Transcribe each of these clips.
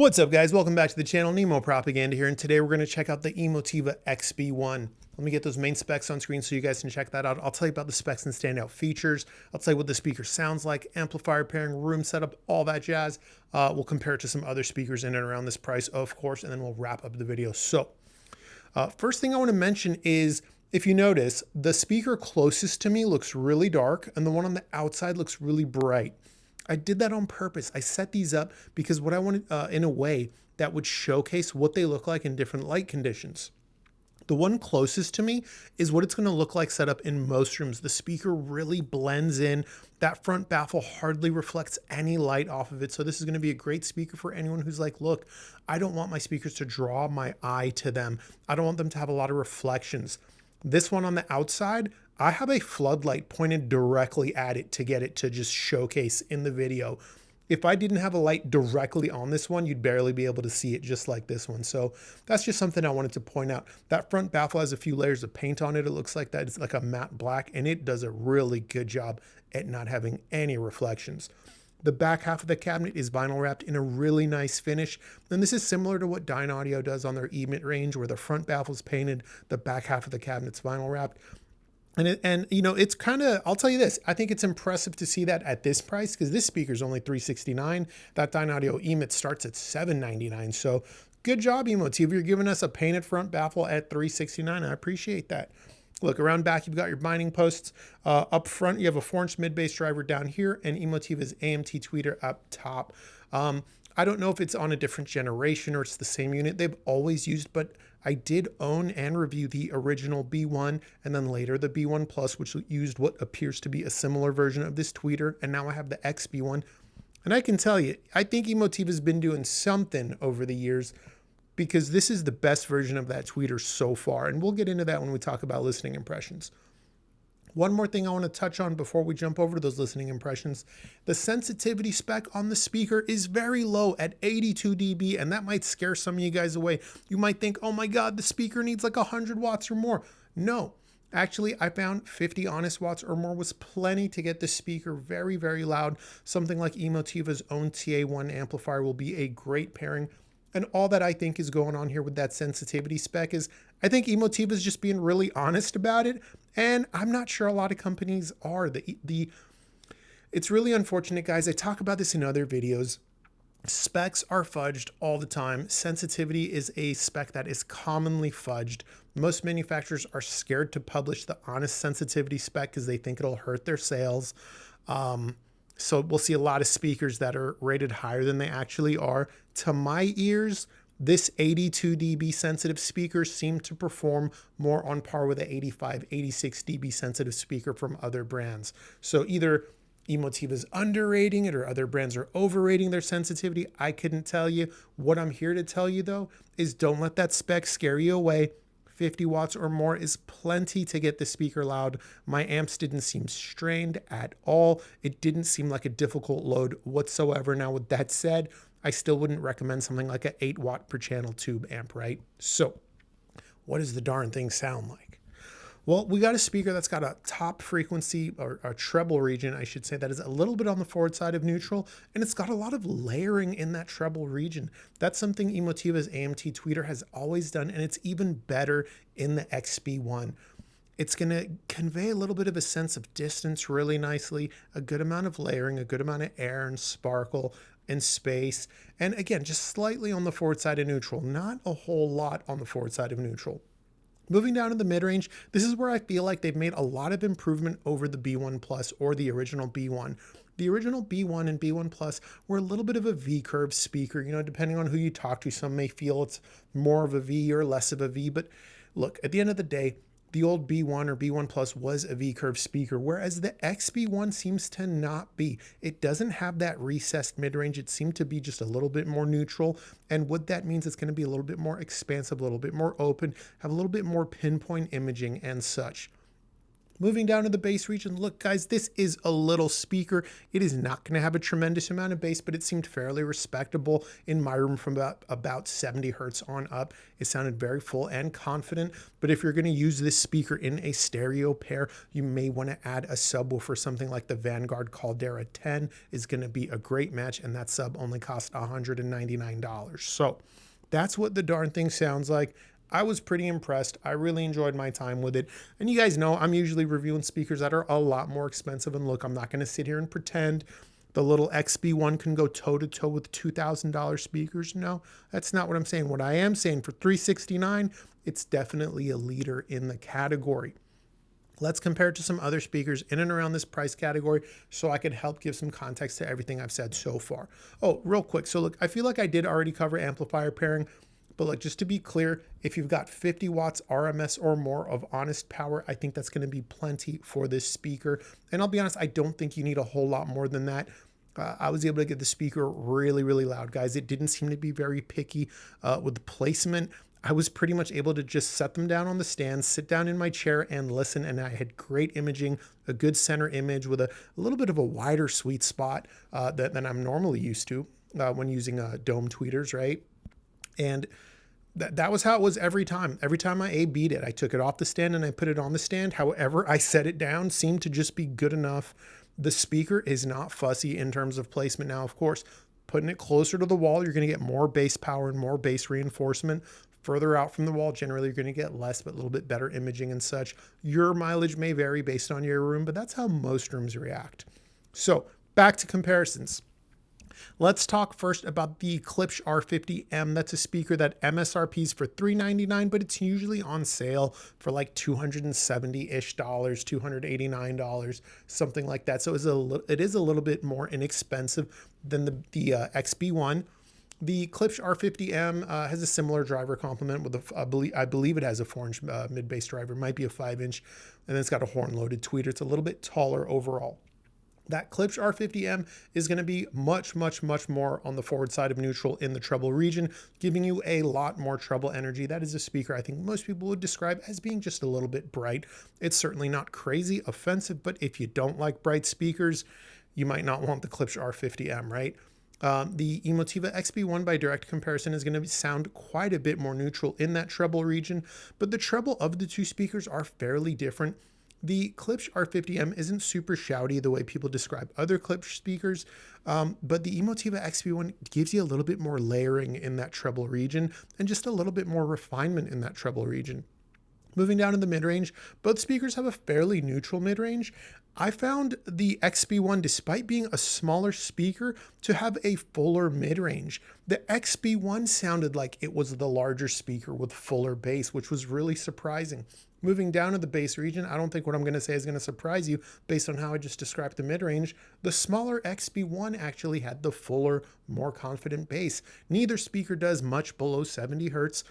What's up, guys? Welcome back to the channel. Nemo Propaganda here, and today we're going to check out the Emotiva XB1. Let me get those main specs on screen so you guys can check that out. I'll tell you about the specs and standout features. I'll tell you what the speaker sounds like, amplifier pairing, room setup, all that jazz. We'll compare it to some other speakers in and around this price, of course, and then we'll wrap up the video. So, first thing I want to mention is, if you notice, the speaker closest to me looks really dark, and the one on the outside looks really bright. I did that on purpose. I set these up because what I wanted in a way that would showcase what they look like in different light conditions. The one closest to me is what it's going to look like set up in most rooms. The speaker really blends in. That front baffle hardly reflects any light off of it. So this is going to be a great speaker for anyone who's like, look, I don't want my speakers to draw my eye to them. I don't want them to have a lot of reflections. This one on the outside, I have a floodlight pointed directly at it to get it to just showcase in the video. If I didn't have a light directly on this one, you'd barely be able to see it, just like this one. So that's just something I wanted to point out. That front baffle has a few layers of paint on it. It looks like that. It's like a matte black, and it does a really good job at not having any reflections. The back half of the cabinet is vinyl wrapped in a really nice finish. And this is similar to what Dynaudio does on their E-Mid range, where the front baffle is painted, the back half of the cabinet's vinyl wrapped. And you know, it's kind of, I'll tell you this, I think it's impressive to see that at this price, because this speaker is only $369. That Dynaudio E-Mid starts at $799. So good job, Emotiva. You're giving us a painted front baffle at $369. I appreciate that. Look, around back, you've got your binding posts. Up front, you have a 4-inch mid-bass driver down here, and Emotiva's AMT tweeter up top. I don't know if it's on a different generation or it's the same unit they've always used, but I did own and review the original B1 and then later the B1 Plus, which used what appears to be a similar version of this tweeter. And now I have the XB1. And I can tell you, I think Emotiva's been doing something over the years, because this is the best version of that tweeter so far. And we'll get into that when we talk about listening impressions. One more thing I want to touch on before we jump over to those listening impressions. The sensitivity spec on the speaker is very low at 82 dB, and that might scare some of you guys away. You might think, oh my God, the speaker needs like 100 watts or more. No, actually, I found 50 honest watts or more was plenty to get the speaker very, very loud. Something like Emotiva's own TA1 amplifier will be a great pairing. And all that I think is going on here with that sensitivity spec is, I think Emotiva is just being really honest about it. And I'm not sure a lot of companies are. It's really unfortunate, guys. I talk about this in other videos. Specs are fudged all the time. Sensitivity is a spec that is commonly fudged. Most manufacturers are scared to publish the honest sensitivity spec because they think it'll hurt their sales. So we'll see a lot of speakers that are rated higher than they actually are. To my ears, this 82 dB sensitive speaker seemed to perform more on par with the 85, 86 dB sensitive speaker from other brands. So either Emotiva's underrating it or other brands are overrating their sensitivity. I couldn't tell you. What I'm here to tell you, though, is don't let that spec scare you away. 50 watts or more is plenty to get the speaker loud. My amps didn't seem strained at all. It didn't seem like a difficult load whatsoever. Now, with that said, I still wouldn't recommend something like an 8 watt per channel tube amp, right? So what does the darn thing sound like? Well, we got a speaker that's got a top frequency, or a treble region, I should say, that is a little bit on the forward side of neutral, and it's got a lot of layering in that treble region. That's something Emotiva's AMT tweeter has always done, and it's even better in the XB1. It's going to convey a little bit of a sense of distance really nicely, a good amount of layering, a good amount of air and sparkle and space, and again, just slightly on the forward side of neutral, not a whole lot on the forward side of neutral. Moving down to the mid-range, this is where I feel like they've made a lot of improvement over the B1 Plus or the original B1. The original B1 and B1 Plus were a little bit of a V-curve speaker. You know, depending on who you talk to, some may feel it's more of a V or less of a V. But look, at the end of the day, the old B1 or B1 Plus was a V-curve speaker, whereas the XB1 seems to not be. It doesn't have that recessed mid-range. It seemed to be just a little bit more neutral. And what that means, it's going to be a little bit more expansive, a little bit more open, have a little bit more pinpoint imaging and such. Moving down to the bass region, look guys, this is a little speaker. It is not going to have a tremendous amount of bass, but it seemed fairly respectable in my room from about 70 hertz on up. It sounded very full and confident, but if you're going to use this speaker in a stereo pair, you may want to add a subwoofer. Something like the Vanguard Caldera 10 is going to be a great match, and that sub only costs $199. So that's what the darn thing sounds like. I was pretty impressed. I really enjoyed my time with it. And you guys know I'm usually reviewing speakers that are a lot more expensive. And look, I'm not going to sit here and pretend the little XB1 can go toe-to-toe with $2,000 speakers. No, that's not what I'm saying. What I am saying, for $369, it's definitely a leader in the category. Let's compare it to some other speakers in and around this price category so I could help give some context to everything I've said so far. Oh, real quick. So look, I feel like I did already cover amplifier pairing. But like, just to be clear, if you've got 50 watts RMS or more of honest power, I think that's going to be plenty for this speaker. And I'll be honest, I don't think you need a whole lot more than that. I was able to get the speaker really, really loud, guys. It didn't seem to be very picky with the placement. I was pretty much able to just set them down on the stand, sit down in my chair and listen. And I had great imaging, a good center image with a little bit of a wider sweet spot than I'm normally used to when using dome tweeters, right? And that was how it was every time. Every time I A-B'd it, I took it off the stand and I put it on the stand. However I set it down seemed to just be good enough. The speaker is not fussy in terms of placement. Now, of course, putting it closer to the wall, you're going to get more bass power and more bass reinforcement. Further out from the wall, generally you're going to get less, but a little bit better imaging and such. Your mileage may vary based on your room, but that's how most rooms react. So back to comparisons. Let's talk first about the Klipsch R50M. That's a speaker that MSRPs for $399, but it's usually on sale for like $270-ish, $289, something like that. So it is a little bit more inexpensive than the XB1. The Klipsch R50M has a similar driver complement with I believe it has a 4-inch mid-bass driver, might be a 5-inch, and then it's got a horn-loaded tweeter. It's a little bit taller overall. That Klipsch R50M is going to be much, much, much more on the forward side of neutral in the treble region, giving you a lot more treble energy. That is a speaker I think most people would describe as being just a little bit bright. It's certainly not crazy offensive, but if you don't like bright speakers, you might not want the Klipsch R50M, right? The Emotiva XB1 by direct comparison is going to sound quite a bit more neutral in that treble region, but the treble of the two speakers are fairly different. The Klipsch R50M isn't super shouty the way people describe other Klipsch speakers, but the Emotiva XB1 gives you a little bit more layering in that treble region and just a little bit more refinement in that treble region. Moving down to the mid-range, both speakers have a fairly neutral mid-range. I found the XB1, despite being a smaller speaker, to have a fuller mid-range. The XB1 sounded like it was the larger speaker with fuller bass, which was really surprising. Moving down to the bass region, I don't think what I'm going to say is going to surprise you based on how I just described the mid-range. The smaller XB1 actually had the fuller, more confident bass. Neither speaker does much below 70 hertz,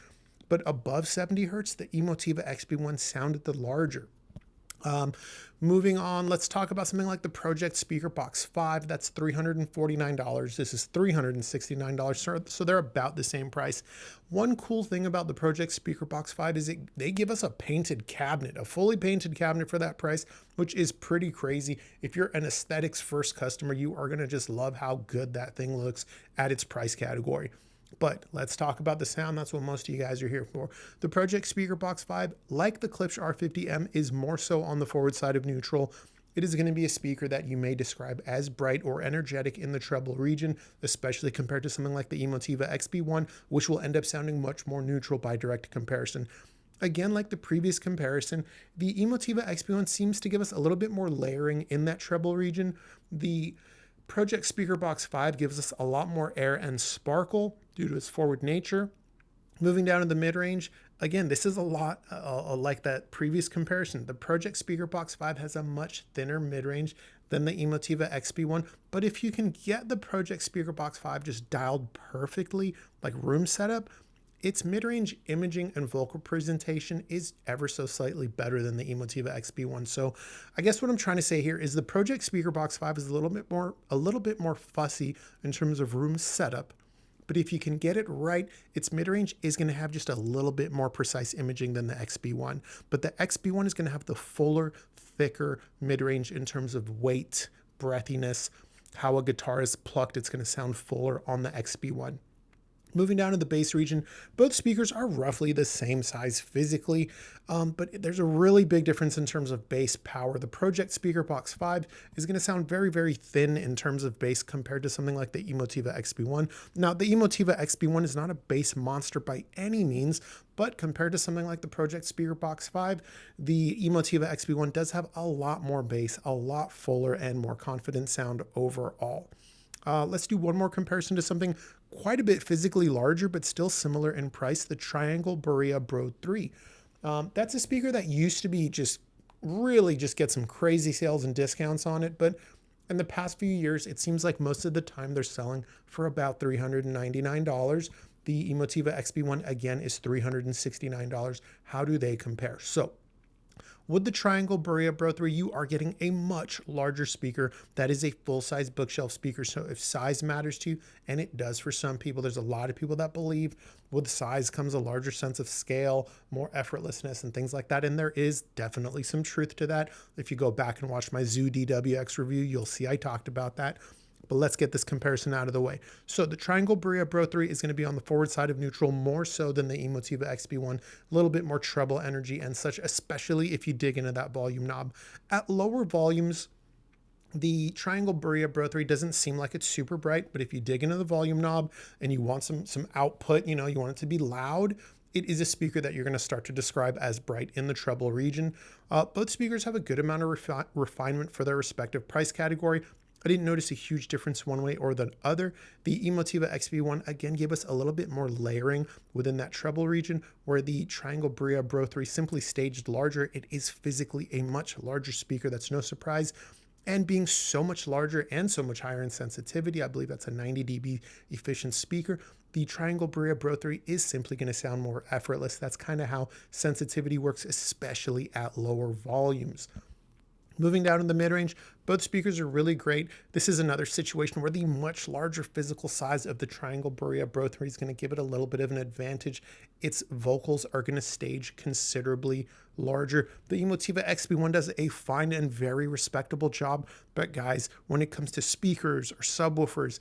but above 70 hertz, the Emotiva XB1 sounded the larger. Moving on, let's talk about something like the Project Speaker Box 5. That's $349. This is $369, so they're about the same price. One cool thing about the Project Speaker Box 5 is they give us a painted cabinet, a fully painted cabinet for that price, which is pretty crazy. If you're an aesthetics first customer, you are going to just love how good that thing looks at its price category. But let's talk about the sound. That's what most of you guys are here for. The Project Speaker Box 5, like the Klipsch R50M, is more so on the forward side of neutral. It is going to be a speaker that you may describe as bright or energetic in the treble region, especially compared to something like the Emotiva XB1, which will end up sounding much more neutral by direct comparison. Again, like the previous comparison, the Emotiva XB1 seems to give us a little bit more layering in that treble region. The Project Speaker Box 5 gives us a lot more air and sparkle due to its forward nature. Moving down to the mid-range, again, this is a lot like that previous comparison. The Project Speaker Box 5 has a much thinner mid-range than the Emotiva XB1, but if you can get the Project Speaker Box 5 just dialed perfectly, like room setup, its mid-range imaging and vocal presentation is ever so slightly better than the Emotiva XB1. So I guess what I'm trying to say here is the Project Speaker Box 5 is a little bit more fussy in terms of room setup. But if you can get it right, its mid-range is going to have just a little bit more precise imaging than the XB1. But the XB1 is going to have the fuller, thicker mid-range in terms of weight, breathiness, how a guitar is plucked. It's going to sound fuller on the XB1. Moving down to the bass region, both speakers are roughly the same size physically, but there's a really big difference in terms of bass power. The Project Speaker Box 5 is going to sound very, very thin in terms of bass compared to something like the Emotiva XB1. Now, the Emotiva XB1 is not a bass monster by any means, but compared to something like the Project Speaker Box 5, the Emotiva XB1 does have a lot more bass, a lot fuller and more confident sound overall. Let's do one more comparison to something quite a bit physically larger, but still similar in price, the Triangle Berea Bro 3. That's a speaker that used to be really get some crazy sales and discounts on it, but in the past few years, it seems like most of the time they're selling for about $399. The Emotiva XB1, again, is $369. How do they compare? So, with the Triangle Berea Bro 3, you are getting a much larger speaker that is a full-size bookshelf speaker. So if size matters to you, and it does for some people, there's a lot of people that believe with size comes a larger sense of scale, more effortlessness, and things like that. And there is definitely some truth to that. If you go back and watch my Zoo DWX review, you'll see I talked about that. But let's get this comparison out of the way. So the Triangle Berea Bro 3 is going to be on the forward side of neutral more so than the Emotiva XB1, a little bit more treble energy and such, especially if you dig into that volume knob. At lower volumes, the Triangle Berea Bro 3 doesn't seem like it's super bright, but if you dig into the volume knob and you want some output, you want it to be loud, it is a speaker that you're going to start to describe as bright in the treble region. Both speakers have a good amount of refinement for their respective price category. I didn't notice a huge difference one way or the other. The Emotiva XB1 again gave us a little bit more layering within that treble region, where the Triangle Berea Bro 3 simply staged larger. It is physically a much larger speaker, that's no surprise. And being so much larger and so much higher in sensitivity, I believe that's a 90 dB efficient speaker, the Triangle Berea Bro 3 is simply going to sound more effortless. That's kind of how sensitivity works, especially at lower volumes. Moving down in the mid-range, both speakers are really great. This is another situation where the much larger physical size of the Triangle Berea Bro 3 is going to give it a little bit of an advantage. Its vocals are going to stage considerably larger. The Emotiva XB1 does a fine and very respectable job, but guys, when it comes to speakers or subwoofers,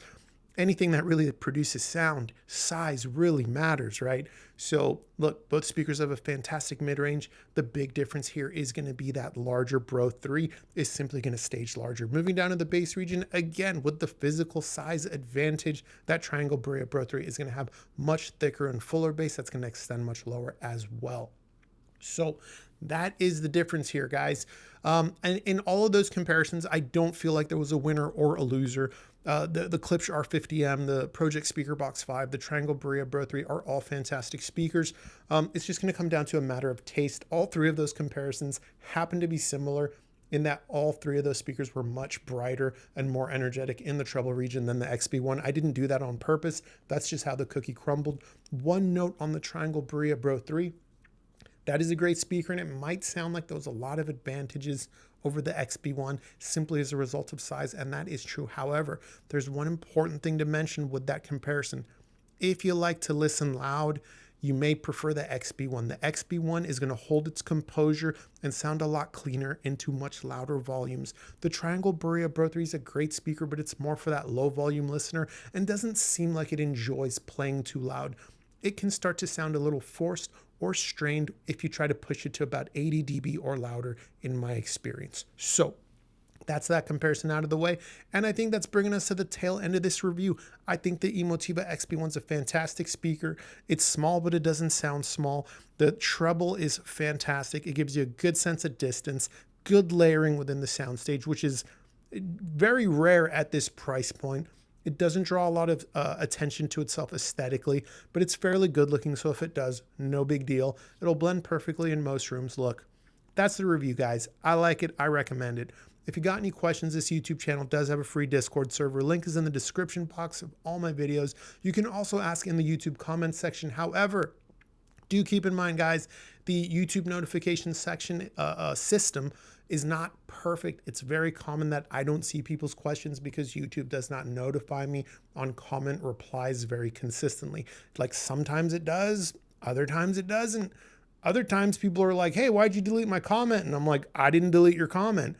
anything that really produces sound, size really matters, right? So look, both speakers have a fantastic mid-range. The big difference here is going to be that larger Bro 3 is simply going to stage larger. Moving down to the bass region, again, with the physical size advantage, that Triangle Berea Bro 3 is going to have much thicker and fuller bass that's going to extend much lower as well. So that is the difference here, guys. And in all of those comparisons, I don't feel like there was a winner or a loser. The Klipsch R50M, the Project Speaker Box 5, the Triangle Berea Bro 3 are all fantastic speakers. It's just going to come down to a matter of taste. All three of those comparisons happen to be similar in that all three of those speakers were much brighter and more energetic in the treble region than the XB1. I didn't do that on purpose. That's just how the cookie crumbled. One note on the Triangle Berea Bro 3. That is a great speaker, and it might sound like there was a lot of advantages over the XB1 simply as a result of size, and that is true. However, there's one important thing to mention with that comparison. If you like to listen loud, you may prefer the XB1. The XB1 is going to hold its composure and sound a lot cleaner into much louder volumes. The Triangle Berea Bro 3 is a great speaker, but it's more for that low volume listener and doesn't seem like it enjoys playing too loud. It can start to sound a little forced or strained if you try to push it to about 80 dB or louder in my experience. So that's that comparison out of the way. And I think that's bringing us to the tail end of this review. I think the Emotiva XB1 is a fantastic speaker. It's small, but it doesn't sound small. The treble is fantastic. It gives you a good sense of distance, good layering within the soundstage, which is very rare at this price point. It doesn't draw a lot of attention to itself aesthetically, but it's fairly good looking, so if it does, no big deal. It'll blend perfectly in most rooms. Look, that's the review, guys. I like it. I recommend it. If you got any questions, this YouTube channel does have a free Discord server. Link is in the description box of all my videos. You can also ask in the YouTube comments section. However, do keep in mind, guys, the YouTube notification section system is not perfect. It's very common that I don't see people's questions because YouTube does not notify me on comment replies very consistently. Like sometimes it does, other times it doesn't. Other times people are like, hey, why'd you delete my comment? And I'm like, I didn't delete your comment.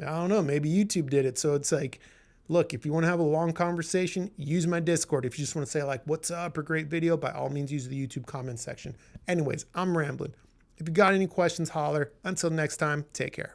I don't know, maybe YouTube did it. So it's like, look, if you want to have a long conversation, use my Discord. If you just want to say like, what's up or great video, by all means, use the YouTube comment section. Anyways, I'm rambling. If you got any questions, holler. Until next time, take care.